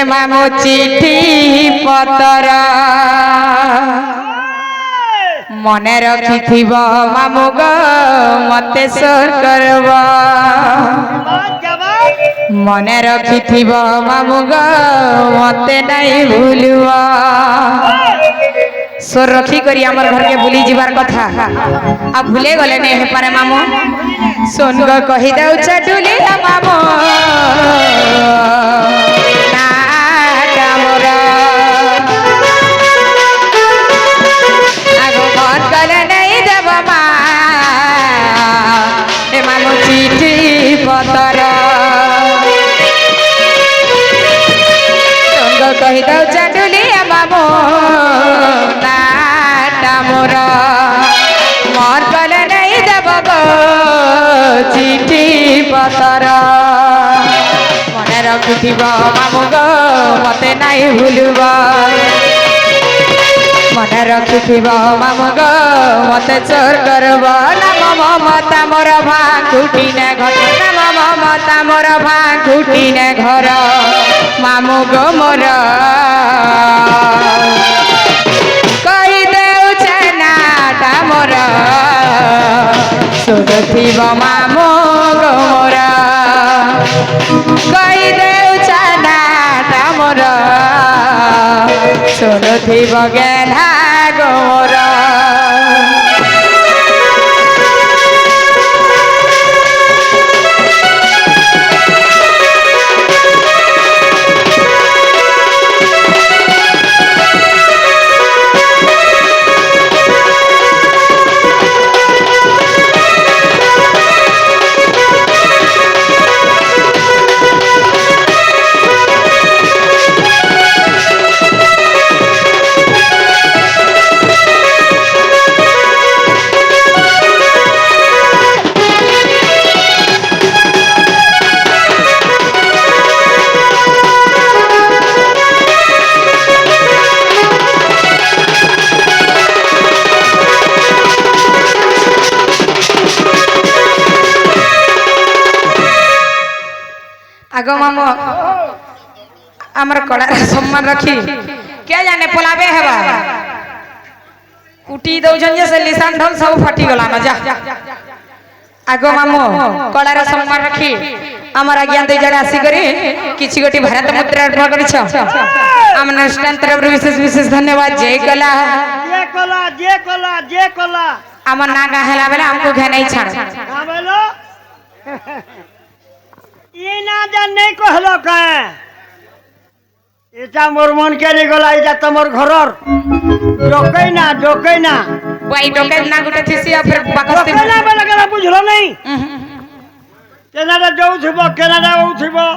मामू चिठी पतर मने रखी मामू ग मते सोर करब मने रखी मामू ग मते नहीं भूलवा सोर रखी करी आमर घर के भूली जीवार कथा अब भूले गले नहीं हे पारे मामू सोन ग कही दउ चटुली मामू ना कामरा आगो मन गले नहीं देव मा ए मामू चिठी पतर सोन ग कही दउ चटुली मामू मोर मोर गले नहीं देव गो चिठी पतर मने रखी मामू गो मते नहीं भूलब मने रखी मामू गो मते चोर करब नाम ममता मोर भाकुटी ने घर नाम ममता मोर भाकुटी ने घर मामू गो मोर मोर सुरथी मामू गो मोर कही देउ छानाटा मोर सुरथी गेला गो मोर आगो मामू आमर कलार सम्मान रखी क्या जाने पलाबे हेबा कुटी दउछन जे से लिसान ढोल सब फटी गला न जा आगो मामू कलार सम्मान रखी आमर आज्ञा दे जरा आसी करी किछि गोटी भारत मुद्रा अर्पण करिछ आम अनुष्ठान तरफ विशेष विशेष धन्यवाद जय कला जे कला जे कला जे कला आमर ना गहला बेला हमको घेनै छाड़ हां बोलो ये ना जान नहीं कहलो का एटा मोर मन के रे गला एटा तमर घरर डोकै ना भाई डोकै ना गुटे थिसी फिर बाकस्ती ना बेला गला बुझलो नहीं केनाडा जाऊ थिबो केनाडा उ थिबो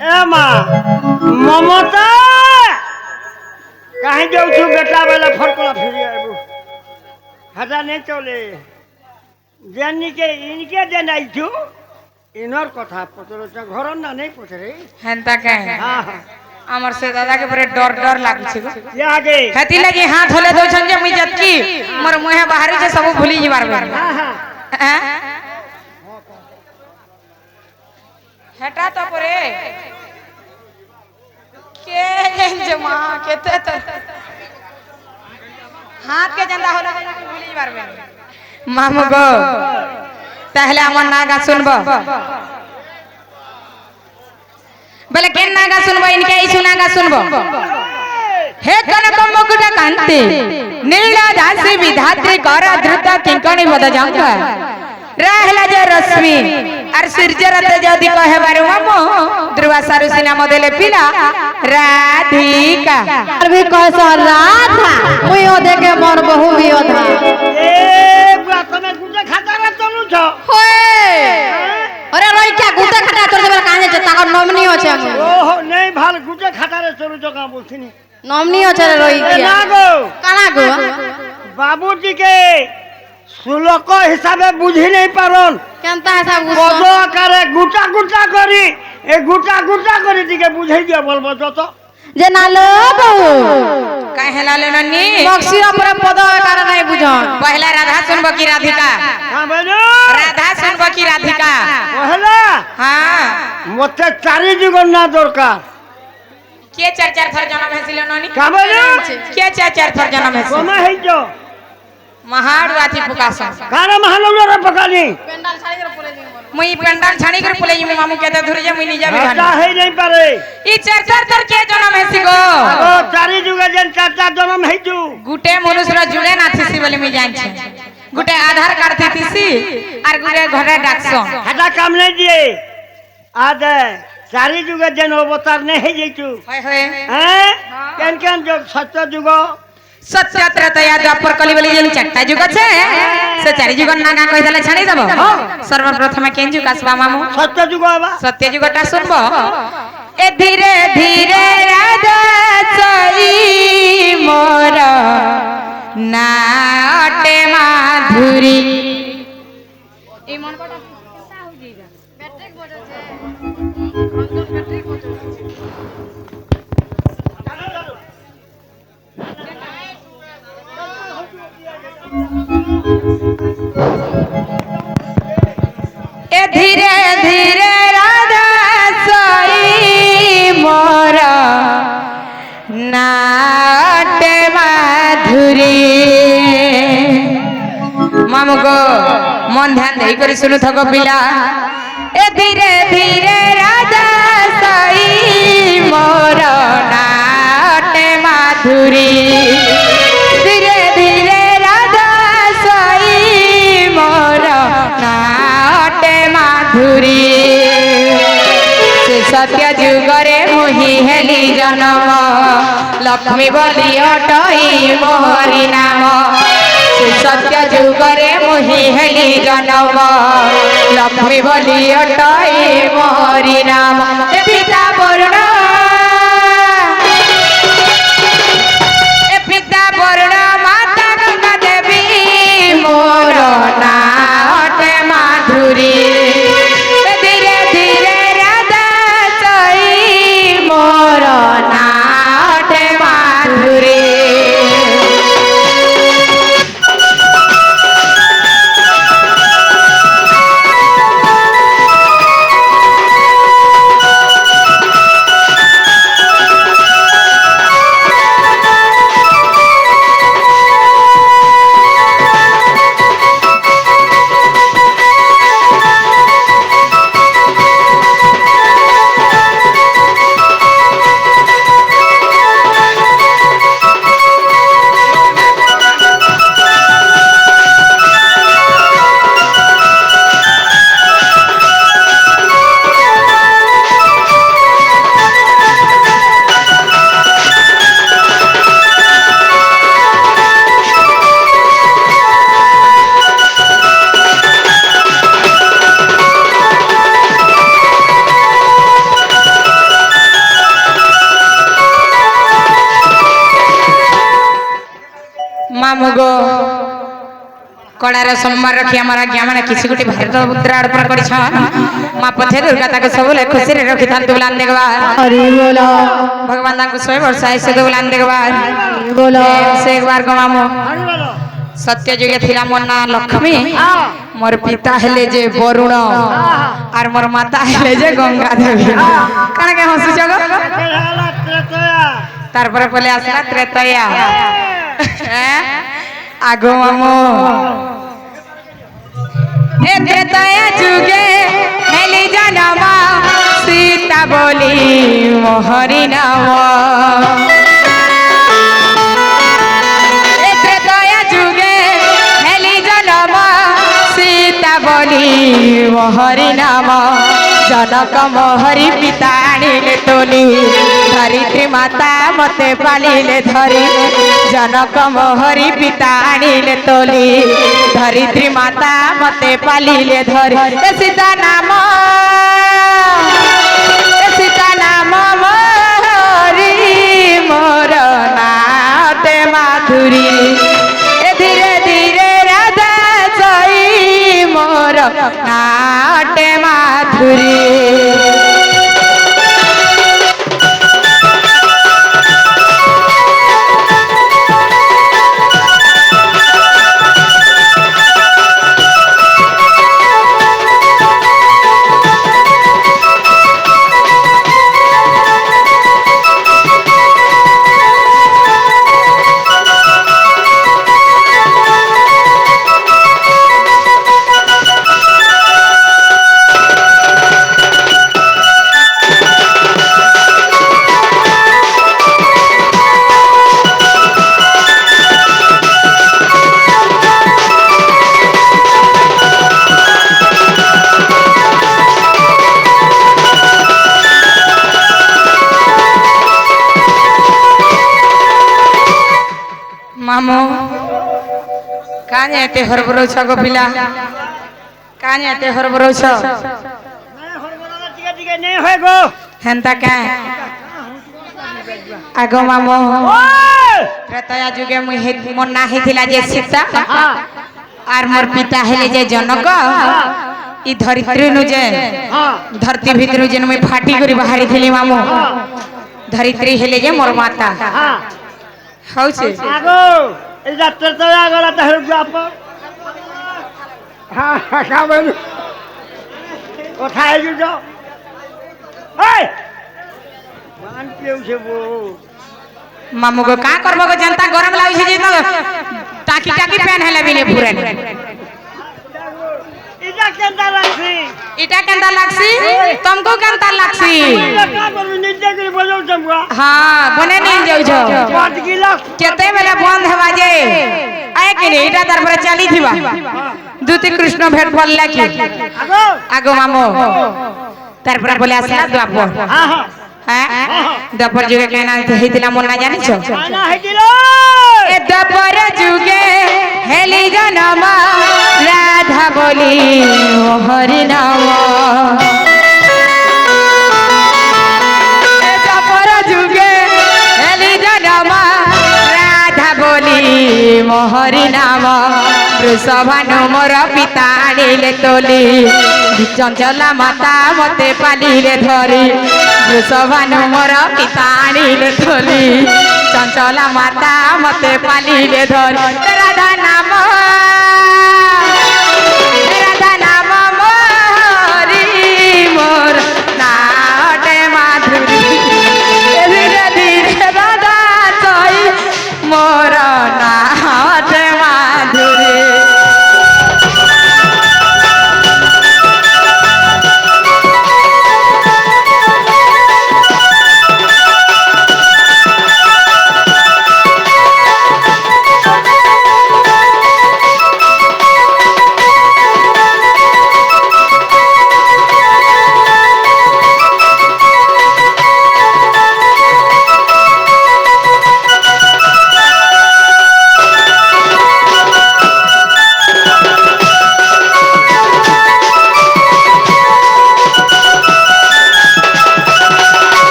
ए मा ममता काहे जाऊ छु बेटा बेला फरकला फिरि आबो हजा नहीं चले जेनी के इनके देनाई छु इनर कथा पचरछ घर ना नहीं पचरे हेंता के हां हमर से दादा के बड़े डर डर लाग छै ये आगे खती लगी हाथ होले दो छन जे मुई जतकी मोर मुहे बाहरी से सब भूली जीवार हां हां हटा तो परे के जमा केते तो हाथ के जंदा होला भूली जीवार मामू गो ताहले हमर नागा सुनबो बोले केन नागा सुनबो इनके ई सुनागा सुनबो हे कनक मुकुट कांति नीला दासी विधात्री कर धृत किंकणी बद जंग रहला जे रश्मि आर सिरजरत जदी कहे बारे मामू दुर्वासा ऋषि नाम देले पिला राधिका और भी कहस राधा मुई ओदे के मन बहु भी ओधा ए बुआ तमे गुटे खाता रे चलु छ होए अरे रोई क्या गुटे खाता तोर देबे काहे जे ताकर नॉमिनी होछे ओहो नहीं भाल गुटे खाता रे चलु छ का बोलथिनी नॉमिनी होछे रे रोई क्या ना गो काना गो बाबूजी के सुलक हिसाबे बुझी नहीं पारन केनता हिसाब पद आकारे गुटा गुटा करी ए गुटा गुटा करी दिके बुझाई दिया बोलबो तो जे नालो बहु काहे लाले नन्नी बक्सी पर पद आकार नहीं बुझन पहला राधा सुनबो की राधिका हां बोलो राधा सुनबो की राधिका पहला हां मते चारि जुगन ना दरकार কে চার চার থর জন্ম হেছিল ননি কামলো কে চার চার থর জন্ম হেছিল কমা হইছো মহাড়ু আছি পুকাস কারা মহানগর পকানি পেন্ডাল ছাড়ি করে পড়ে দিই মুই পেন্ডাল ছানি করে পলাই যাবি মামু কেতে ধরে যে মুই নিজে বিহান এটা হই নাই পারে ই চার চার থর কে জন্ম হেছি গো ও চারি যুগে যেন চারটা জন্ম হইছু গুটে মনুষ্যর জুড়ে না থিসি বলে মুই জানছি গুটে আধার কার্ড থিসি আর গুটে ঘরে ডাকছ এটা কাম নাই দিয়ে আজ চারি যুগে যেন অবতার নে হই যাইছু হয় হয় হ্যাঁ কেন কেন যোগ সত্য যুগ সত্য ত্রেতয়া দ্বাপর কলি বলি যেন চারটা যুগ আছে সে চারি যুগ নাগা কই দেলে ছাড়ি দেব সর্বপ্রথমে কেন যুগ আসবা মামু সত্য যুগ হবা সত্য যুগটা শুনব এ ধীরে ধীরে রাধা চই মোর নাটে মাধুরী এই মন কটা কিসা হই যাইগা ব্যাটরি বজাছে অন্তর ব্যাটরি বজাছে এ ধীরে ধীরে রাধা সই মোর নাটে মাধুরী মামু গো মন ধ্যান দেই করে শুনু থাকো পিলা এ ধীরে ধীরে রাধা সই মোর নাটে মাধুরী ধীরে ধীরে রাধা সই মোর নাটে মাধুরী সে সত্য যুগরে মুহি হেলি জনম লক্ষ্মী বলি অটই মোহরি নাম সে সত্য যুগরে মুহি হেলি জনম লক্ষ্মী বলি অটই মোহরি নাম এ পিতা বর্ণ এ পিতা বর্ণ মাতা গঙ্গা দেবী মোর নাটে মাধুরী ধীরে ধীরে রাধা চই মোর নাটে মাধুরী मामु गो कड़ार सोमवार रखी आम आज्ञा मैंने किसी गोटे भारत मुद्रा अर्पण कर माँ पथे दुर्गा ताको सब खुशी रखी था बुलान देखबार भगवान ताको 100 वर्ष आयुष दे बुलान देखबार से एक बार गो मामु सत्य जुगे थिला मोर ना लक्ष्मी मोर पिता हेले जे वरुण और मोर माता हेले जे गंगा देवी काना के हंसु जगो तार पर पले आसला त्रेतया आगो मामो ए त्रेतया जुगे हेली जनमा सीता बोली मोहरी नाम ए त्रेतया जुगे हेली जनमा सीता बोली मोहरी नाम जनक मोहरी पिता आनिले तोली धरित्री माता मते पालिले धरी जनक मोहरी पिता आनिले तोली धरित्री माता मते पालिले धरी सीता नाम मोहरी मोर नाटे माधुरी ए धीरे धीरे राधा चई मोर नाटे माधुरी মামু কাজ এতে হরবরছ গো পিলা কাজ এতে হরবরছ টিকে টিকে নেই হয় গো হেন্তা কা আগো মামু ত্রেতয়া যুগে মুই মোর না হেতিলা যে সীতা আর মোর পিতা হেলে যে জনক ই ধরিত্রী নু যে ধরती ভিতরু যেন মুই ফাটি করি বাহারি থিলি মামু ধরিত্রী হেলে যে মোর মাতা হউছে আগো এই যাত্রা তো আগলা তা হল বাপ হ্যাঁ খাবেন কোথায় যুজ এই মান পেউছে বো মামু গো কা করব গো जनता गरम लाउছে যে তো টাকি টাকি প্যান হেলে বিনে পুরে এটা কেনটা লাগছি এটা কেনতা লাগছি तुमको কেনতা লাগছি কা বলু নিজে করে বজাও তোমরা हां बने नहीं जाउ छो 5 কিলো केते बेले बंद हेबा जे आए कि नहीं इटा तार पर चली थिबा दूती कृष्ण भेट पड़ला की আগো आगो मामो तार पर बोले असला द्वापर হ্যাঁ হ্যাঁ हैं द्वापर जुगे कहना हेतिला मन ना जानि छो না হইছিল ए द्वापर जुगे हेली जनम राधा बोली हरि नाम ए द्वापर जुगे हेली जनम राधा बोली मोहरि नाम वृषभानु मोर पिता आनिले तोली चंचला माता मते पालिले धरी वृषभानु मोर पिता आनिले तोली चंचला माता मते पालिले धरी राधा नाम मोरी मोर नाटे माधुरी धीरे धीरे राधा सोई मोर नाटे माधुरी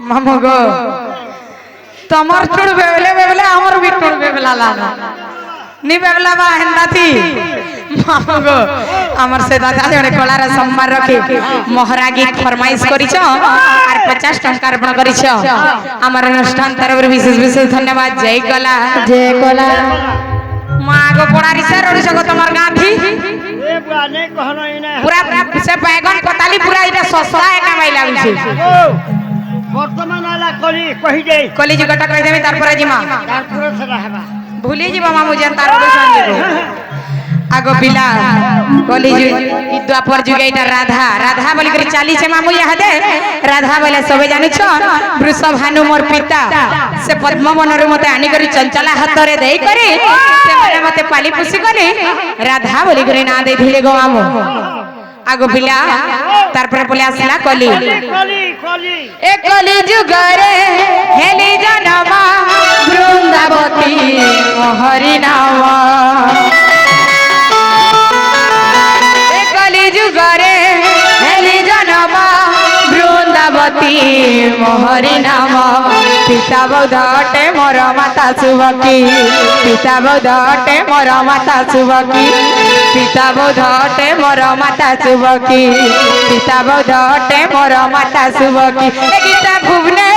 मामू गो तमर टुड़ बेबले बेबले हमर भी टुड़ बेबला लाना नी बेबला बा हेंदा थी मामू गो हमर से दादा जने कोलार सम्मान रखे मोहरा गीत फरमाइश करिछ और 50 टंका अर्पण करिछ हमर अनुष्ठान तरफ विशेष विशेष धन्यवाद जय कला मां गो पड़ारी से रोड़ी सको तमर गाथी ए बुआ नहीं कहनो इने पूरा से बैगन पताली पूरा इटा ससरा एका माई लागु छी বর্তমান আলা কলি কহি দেই कली जुगटा कहि देबे तार पर जिमा তারপরে সেটা হেবা भूली जीवा मामू जन तार ओडसन जीवो आगो पिला कली जु द्वापर जुगे इटा राधा राधा बोली करी चाली छे मामू यह दे राधा बोले सबे जानि छ वृषभानु मोर पिता से पद्म वनरु मते आनी करी चंचला हातरे देई करी से माने मते पाली पुसी करी राधा बोली करी ना दे धिले गो मामू आगो पिला तार पर बोले आसला कली কলি কলি ए कली जुगरे हेली जनमा वृंदावती हरि नाम ए कली जुगरे हेली जनमा वृंदावती हरि नाम पिता बौद्धटे मोर माता सुभकी पिता बौद्धटे मोर माता सुभकी पिता बौद्धटे मोर माता सुभकी पिता बौद्धटे मोर माता सुभकी ए गीता भुवने